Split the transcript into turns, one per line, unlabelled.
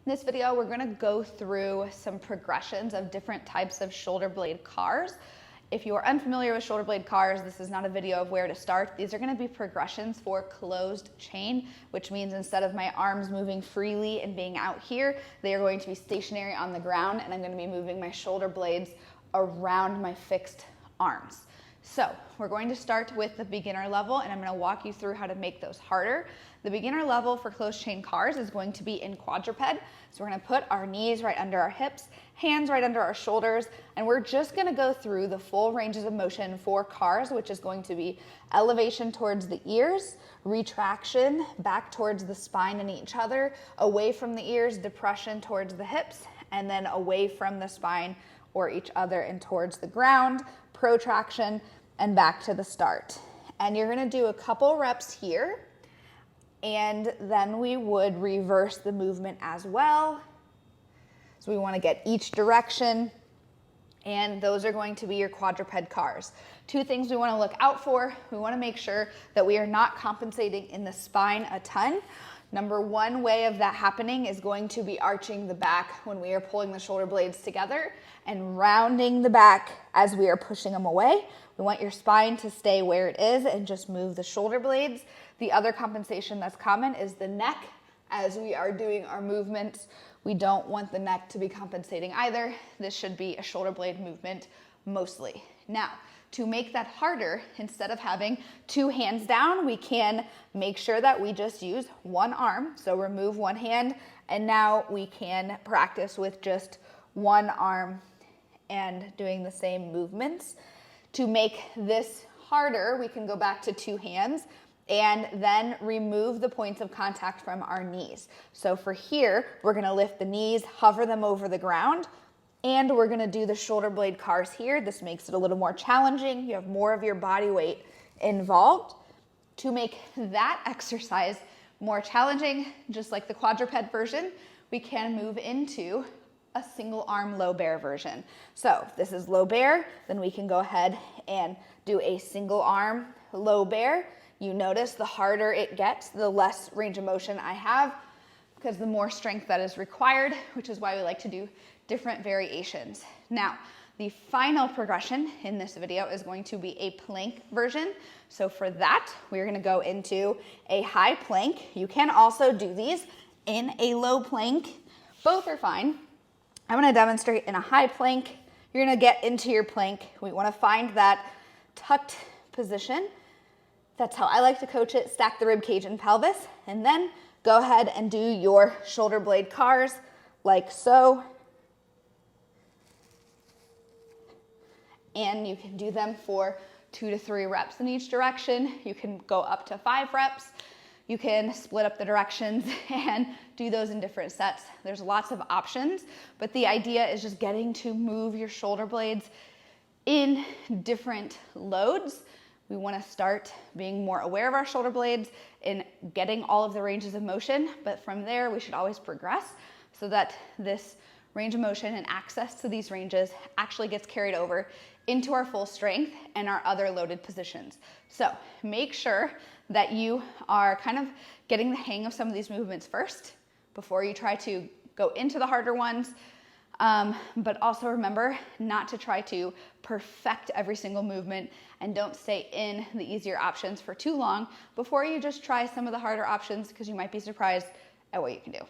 In this video, we're gonna go through some progressions of different types of shoulder blade cars. If you are unfamiliar with shoulder blade cars, this is not a video of where to start. These are gonna be progressions for closed chain, which means instead of my arms moving freely and being out here, they are going to be stationary on the ground, and I'm gonna be moving my shoulder blades around my fixed arms. So we're going to start with the beginner level, and I'm going to walk you through how to make those harder. The beginner level for closed chain cars is going to be in quadruped. So we're going to put our knees right under our hips, hands right under our shoulders, and we're just going to go through the full ranges of motion for cars, which is going to be elevation towards the ears, retraction back towards the spine and each other, away from the ears, depression towards the hips, and then away from the spine or each other and towards the ground, protraction, and back to the start. And you're gonna do a couple reps here, and then we would reverse the movement as well. So we wanna get each direction, and those are going to be your quadruped cars. Two things we wanna look out for. We wanna make sure that we are not compensating in the spine a ton. Number one way of that happening is going to be arching the back when we are pulling the shoulder blades together and rounding the back as we are pushing them away. We want your spine to stay where it is and just move the shoulder blades. The other compensation that's common is the neck. As we are doing our movements, we don't want the neck to be compensating either. This should be a shoulder blade movement mostly. Now, to make that harder, instead of having two hands down, we can make sure that we just use one arm. So remove one hand, and now we can practice with just one arm and doing the same movements. To make this harder, we can go back to two hands and then remove the points of contact from our knees. So for here, we're gonna lift the knees, hover them over the ground, and we're gonna do the shoulder blade cars here. This makes it a little more challenging. You have more of your body weight involved. To make that exercise more challenging, just like the quadruped version, we can move into a single arm low bear version. So if this is low bear, then we can go ahead and do a single arm low bear. You notice the harder it gets, the less range of motion I have, because the more strength that is required, which is why we like to do different variations. Now, the final progression in this video is going to be a plank version. So for that, we're gonna go into a high plank. You can also do these in a low plank. Both are fine. I'm gonna demonstrate in a high plank. You're gonna get into your plank. We wanna find that tucked position. That's how I like to coach it. Stack the rib cage and pelvis, and then go ahead and do your shoulder blade cars like so. And you can do them for 2 to 3 reps in each direction. You can go up to 5 reps. You can split up the directions and do those in different sets. There's lots of options, but the idea is just getting to move your shoulder blades in different loads. We want to start being more aware of our shoulder blades and getting all of the ranges of motion, but from there we should always progress so that this range of motion and access to these ranges actually gets carried over into our full strength and our other loaded positions. So make sure that you are kind of getting the hang of some of these movements first before you try to go into the harder ones. But also remember not to try to perfect every single movement, and don't stay in the easier options for too long before you just try some of the harder options, because you might be surprised at what you can do.